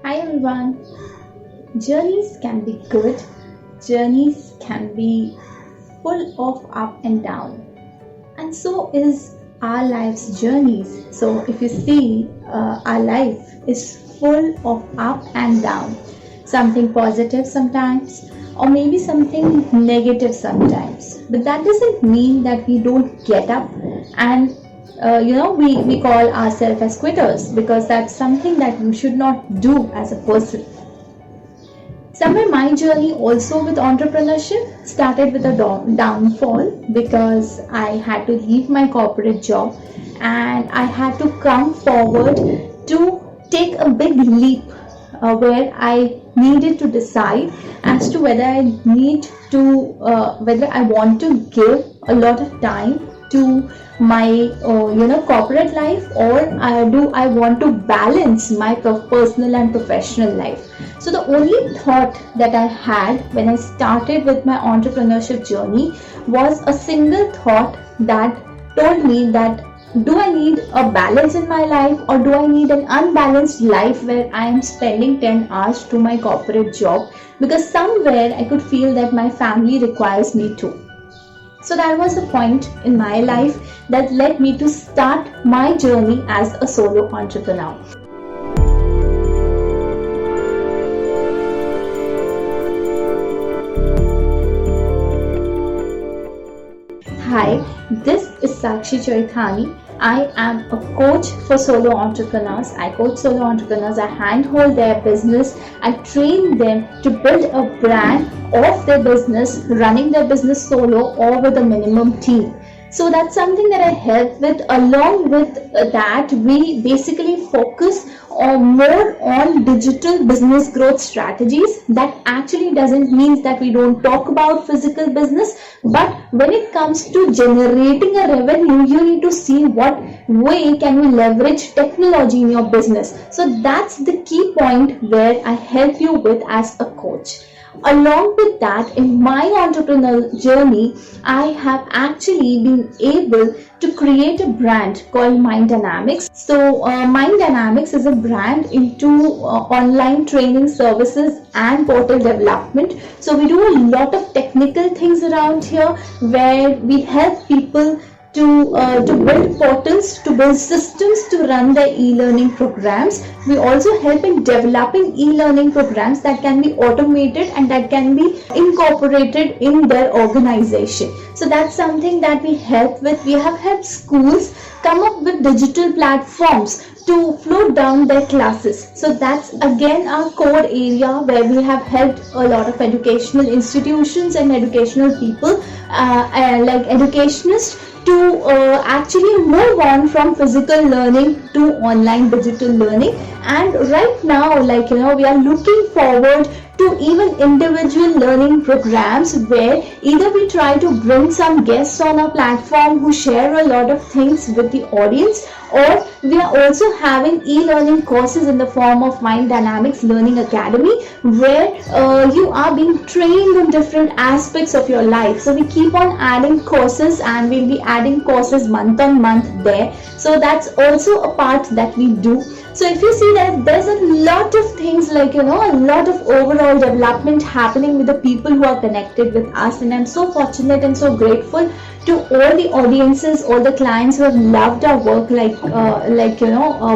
Hi everyone. Journeys can be good, journeys can be full of up and down, and so is our life's journeys. So, if you see, our life is full of up and down, something positive sometimes, or maybe something negative sometimes. But that doesn't mean that we don't get up and we call ourselves as quitters, because that's something that you should not do as a person. Somewhere my journey also with entrepreneurship started with a downfall, because I had to leave my corporate job and I had to come forward to take a big leap, where I needed to decide as to whether whether I want to give a lot of time to my corporate life, or do I want to balance my personal and professional life. So the only thought that I had when I started with my entrepreneurship journey was a single thought that told me that, do I need a balance in my life, or do I need an unbalanced life where I am spending 10 hours to my corporate job, because somewhere I could feel that my family requires me too. So that was a point in my life that led me to start my journey as a solo entrepreneur. Hi, this is Saakshi Choithani. I am a coach for solo entrepreneurs. I coach solo entrepreneurs. I handhold their business. I train them to build a brand of their business, running their business solo or with a minimum team. So that's something that I help with. Along with that, we basically focus more on digital business growth strategies. That actually doesn't mean that we don't talk about physical business, but when it comes to generating a revenue, you need to see what way can we leverage technology in your business. So that's the key point where I help you with as a coach. Along with that, in my entrepreneurial journey, I have actually been able to create a brand called Mindynamics. So, Mindynamics is a brand into online training services and portal development. So, we do a lot of technical things around here, where we help people to build portals, to build systems to run their e-learning programs. We also help in developing e-learning programs that can be automated and that can be incorporated in their organization. So that's something that we help with. We have helped schools come up with digital platforms to float down their classes. So that's again our core area, where we have helped a lot of educational institutions and educational people, like educationists, to actually move on from physical learning to online digital learning. And right now, we are looking forward to even individual learning programs, where either we try to bring some guests on our platform who share a lot of things with the audience, or we are also having e-learning courses in the form of Mindynamics Learning Academy, where you are being trained on different aspects of your life. So we keep on adding courses, and we'll be adding courses month on month there. So that's also a part that we do. So if you see that there's a lot of things, a lot of overall development happening with the people who are connected with us, and I'm so fortunate and so grateful to all the audiences, all the clients who have loved our work,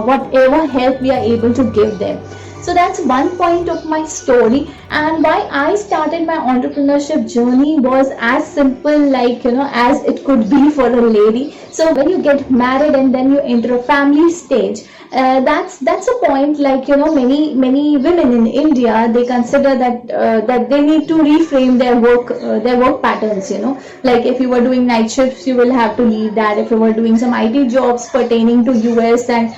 whatever help we are able to give them. So that's one point of my story, and why I started my entrepreneurship journey was as simple as it could be for a lady. So when you get married and then you enter a family stage, that's a point, many women in India, they consider that they need to reframe their work patterns. Like if you were doing night shifts, you will have to leave that. If you were doing some IT jobs pertaining to US, and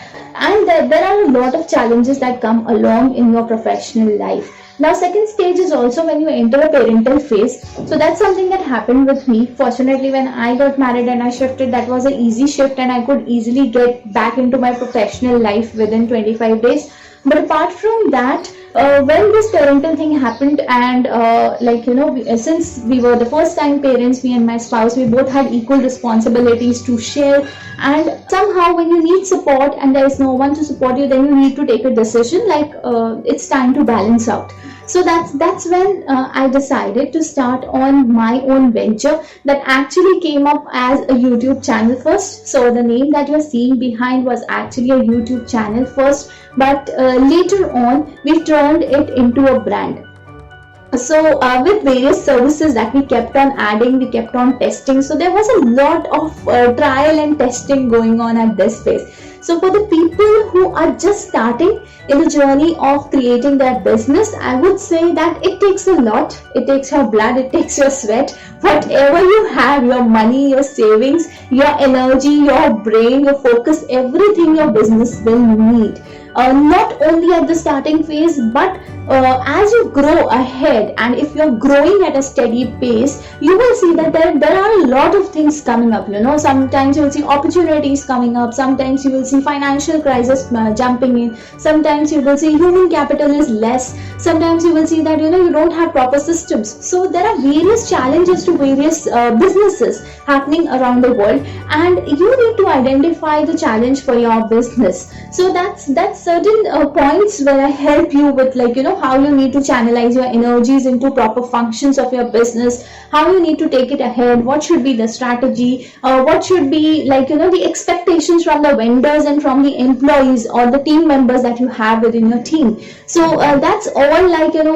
there are a lot of challenges that come along in your professional life. Now, second stage is also when you enter a parental phase. So that's something that happened with me. Fortunately, when I got married and I shifted, that was an easy shift, and I could easily get back into my professional life within 25 days. But apart from that, when this parental thing happened, and since we were the first time parents, me and my spouse, we both had equal responsibilities to share. And somehow when you need support and there is no one to support you, then you need to take a decision, like it's time to balance out. So that's when I decided to start on my own venture that actually came up as a YouTube channel first. So the name that you're seeing behind was actually a YouTube channel first, but later on we turned it into a brand. So with various services that we kept on adding, we kept on testing. So there was a lot of trial and testing going on at this phase. So for the people who are just starting in the journey of creating their business, I would say that it takes a lot. It takes your blood, it takes your sweat, whatever you have, your money, your savings, your energy, your brain, your focus, everything your business will need. Not only at the starting phase, but as you grow ahead, and if you're growing at a steady pace, you will see that there are a lot of things coming up. Sometimes you will see opportunities coming up, sometimes you will see financial crisis jumping in, sometimes you will see human capital is less, sometimes you will see that you don't have proper systems. So there are various challenges to various businesses happening around the world, and you need to identify the challenge for your business. So that's certain points where I help you with, how you need to channelize your energies into proper functions of your business, how you need to take it ahead, what should be the strategy, what should be the expectations from the vendors and from the employees or the team members that you have within your team. So that's all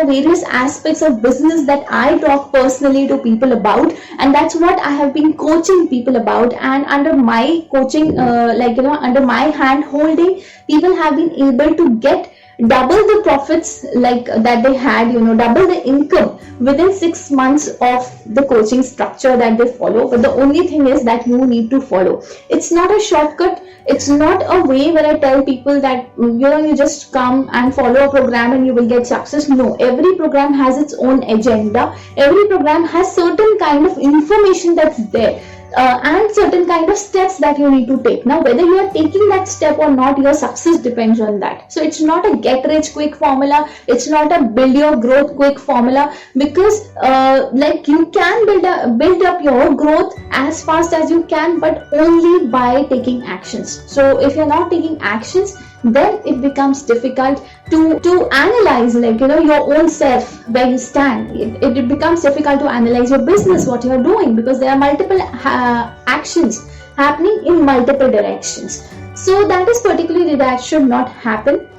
various aspects of business that I talk personally to people about, and that's what I have been coaching people about. And under my coaching, under my hand holding, people have been able to get double the profits that they had, double the income within 6 months of the coaching structure that they follow. But the only thing is that you need to follow. It's not a shortcut. It's not a way where I tell people that you just come and follow a program and you will get success. No, every program has its own agenda. Every program has certain kind of information that's there. And certain kind of steps that you need to take. Now, whether you are taking that step or not, your success depends on that. So it's not a get rich quick formula. It's not a build your growth quick formula, because you can build up your growth as fast as you can, but only by taking actions. So if you're not taking actions, then it becomes difficult to analyze your own self, where you stand. It becomes difficult to analyze your business, what you are doing, because there are multiple actions happening in multiple directions. So that is particularly that should not happen.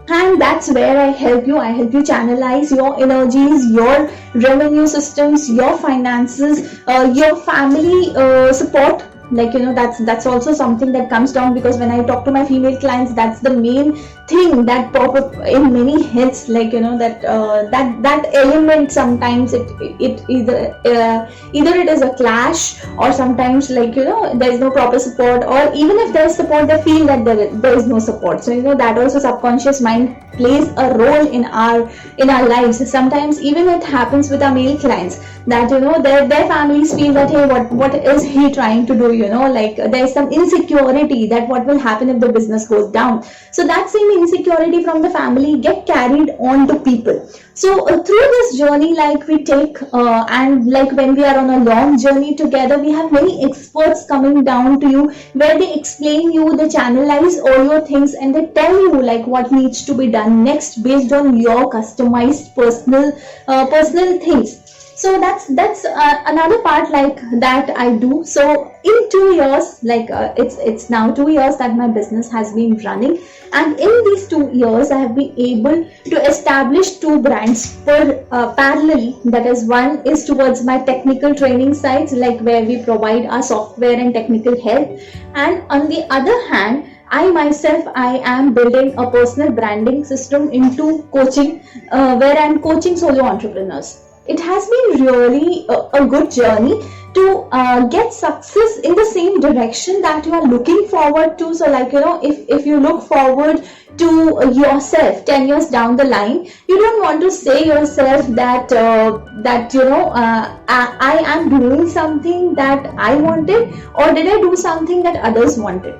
And that's where I help you channelize your energies, your revenue systems, your finances, your family support. That's also something that comes down, because when I talk to my female clients, that's the main thing that pop up in many heads, that element. Sometimes it either it is a clash, or sometimes there is no proper support, or even if there is support, they feel that there is no support. So that also subconscious mind plays a role in our lives. Sometimes even it happens with our male clients that their families feel that, hey, what is he trying to do, there is some insecurity that what will happen if the business goes down. So that same insecurity from the family get carried on to people. So through this journey, we take and when we are on a long journey together, we have many experts coming down to you, where they explain you, they channelize all your things, and they tell you what needs to be done next based on your customized personal things. So that's another part that I do. So in 2 years, it's now 2 years that my business has been running, and in these 2 years I have been able to establish 2 brands parallelly. That is, one is towards my technical training sites, where we provide our software and technical help, and on the other hand, I am building a personal branding system into coaching, where I'm coaching solo entrepreneurs. It has been really a good journey to get success in the same direction that you are looking forward to. So if you look forward to yourself 10 years down the line, you don't want to say yourself that I am doing something that I wanted, or did I do something that others wanted.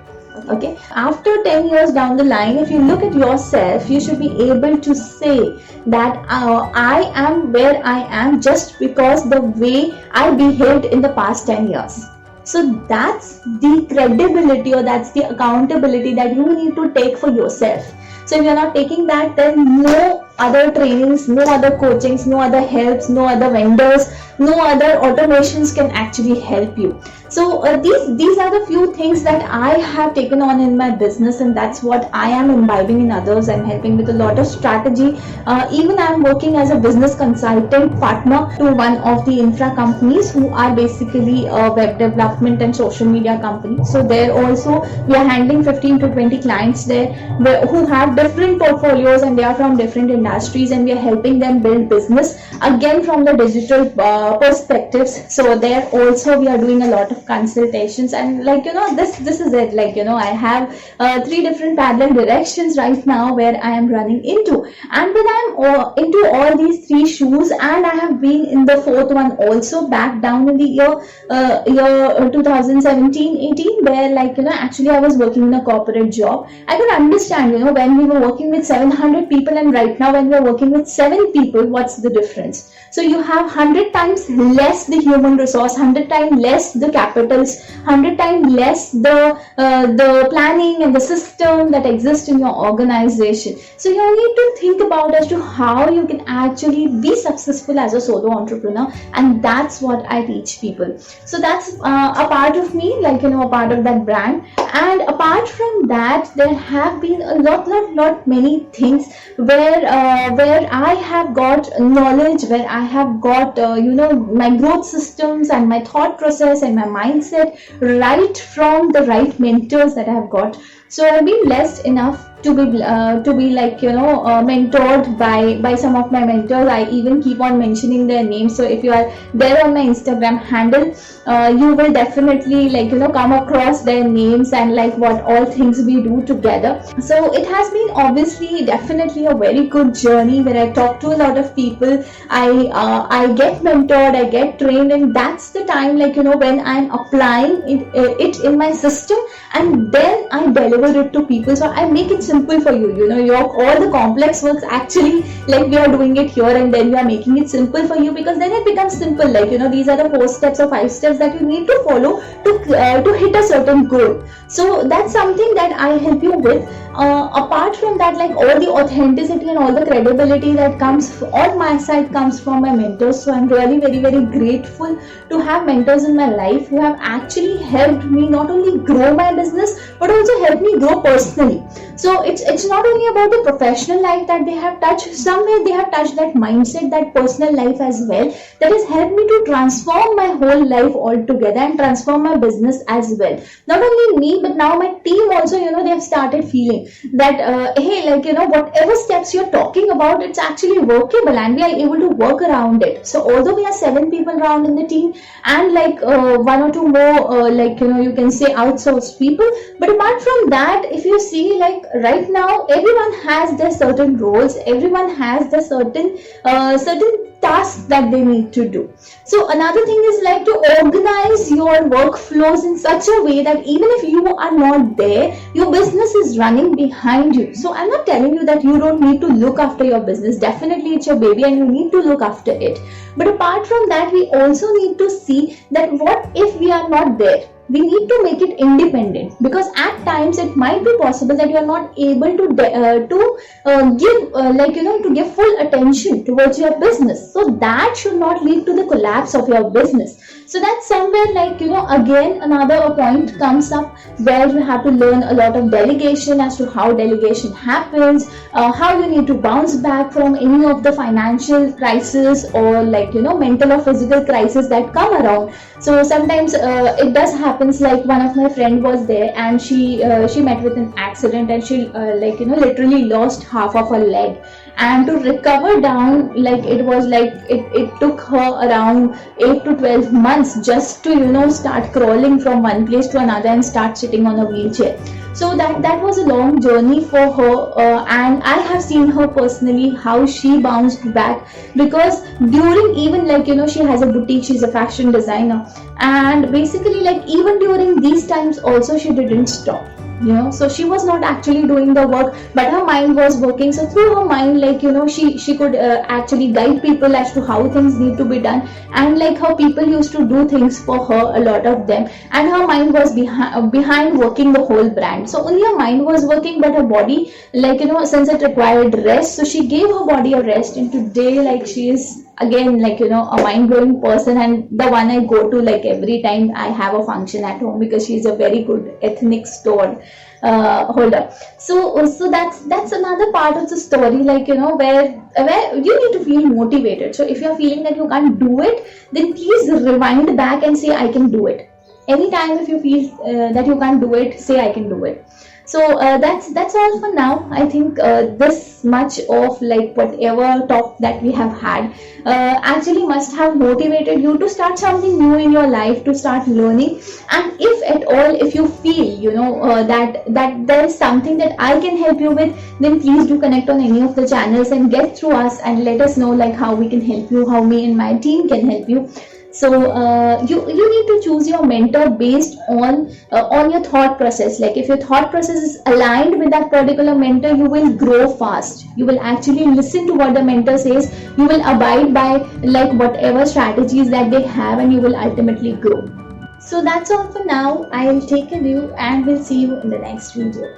Okay, after 10 years down the line, if you look at yourself, you should be able to say that I am where I am just because the way I behaved in the past 10 years. So that's the credibility, or that's the accountability that you need to take for yourself. So if you're not taking that, then no other trainings, no other coachings, no other helps, no other vendors, no other automations can actually help you. So these are the few things that I have taken on in my business, and that's what I am imbibing in others. I'm helping with a lot of strategy. Even I'm working as a business consultant partner to one of the infra companies who are basically a web development and social media company. So there also we are handling 15 to 20 clients there who have different portfolios, and they are from different industries, and we are helping them build business again from the digital perspectives. So there also we are doing a lot of consultations, and this is it. I have 3 different parallel directions right now where I am running into, and when I'm into all these 3 shoes, and I have been in the 4th one also back down in the year 2017-18, where actually I was working in a corporate job. I could understand when we were working with 700 people, and right now when we are working with 7 people, what's the difference? So you have 100 times less the human resource, 100 times less the capitals, 100 times less the planning and the system that exists in your organization. So you need to think about as to how you can actually be successful as a solo entrepreneur, and that's what I teach people. So that's a part of me, a part of that brand. And apart from that, there have been a lot many things where I have got knowledge, where I have got my growth systems and my thought process and my mindset right from the right mentors that I have got. So I've been blessed enough to be mentored by some of my mentors. I even keep on mentioning their names. So if you are there on my Instagram handle, you will definitely come across their names and what all things we do together. So it has been obviously definitely a very good journey where I talk to a lot of people. I get mentored, I get trained, and that's the time when I'm applying it in my system, and then I deliver it to people. So I make it simple for you. Your all the complex works actually we are doing it here, and then we are making it simple for you, because then it becomes simple. These are the 4 steps or 5 steps that you need to follow to hit a certain goal. So that's something that I help you with. Apart from that, all the authenticity and all the credibility that comes on my side comes from my mentors. So I'm really very grateful to have mentors in my life who have actually helped me not only grow my business but also helped me grow personally. So it's not only about the professional life that they have touched. Somewhere they have touched that mindset, that personal life as well, that has helped me to transform my whole life altogether and transform my business as well. Not only me, but now my team also, they have started feeling that hey, whatever steps you're talking about, it's actually workable and we are able to work around it. So although we are 7 people around in the team and 1 or 2 more you can say outsourced people, but apart from that, if you see right now everyone has their certain roles, everyone has their certain tasks that they need to do. So another thing is to organize your workflows in such a way that even if you are not there, your business is running behind you. So I'm not telling you that you don't need to look after your business. Definitely it's your baby and you need to look after it. But apart from that, we also need to see that what if we are not there? We need to make it independent, because at times it might be possible that you are not able to give full attention towards your business. So that should not lead to the collapse of your business. So that's somewhere again another point comes up where you have to learn a lot of delegation as to how delegation happens, how you need to bounce back from any of the financial crisis or mental or physical crisis that come around. So sometimes it does happens, one of my friend was there and she met with an accident and she literally lost half of her leg, and to recover down it took her around 8 to 12 months just to start crawling from one place to another and start sitting on a wheelchair. So that was a long journey for her, and I have seen her personally how she bounced back, because during even she has a boutique, she's a fashion designer, and basically even during these times also she didn't stop. So she was not actually doing the work, but her mind was working. So through her mind, she could actually guide people as to how things need to be done, and like how people used to do things for her, a lot of them, and her mind was behind working the whole brand. So only her mind was working, but her body, since it required rest, so she gave her body a rest, and today, like, she is again, a mind-blowing person, and the one I go to, like, every time I have a function at home, because she's a very good ethnic store holder. So that's another part of the story, where you need to feel motivated. So if you're feeling that you can't do it, then please rewind back and say, I can do it. Anytime if you feel that you can't do it, say, I can do it. So that's all for now. I think this much of, like, whatever talk that we have had actually must have motivated you to start something new in your life, to start learning. And if at all, if you feel, that there is something that I can help you with, then please do connect on any of the channels and get through us and let us know, like, how we can help you, how me and my team can help you. So you need to choose your mentor based on your thought process. Like, if your thought process is aligned with that particular mentor, you will grow fast. You will actually listen to what the mentor says. You will abide by, like, whatever strategies that they have, and you will ultimately grow. So that's all for now. I will take a leave, and we'll see you in the next video.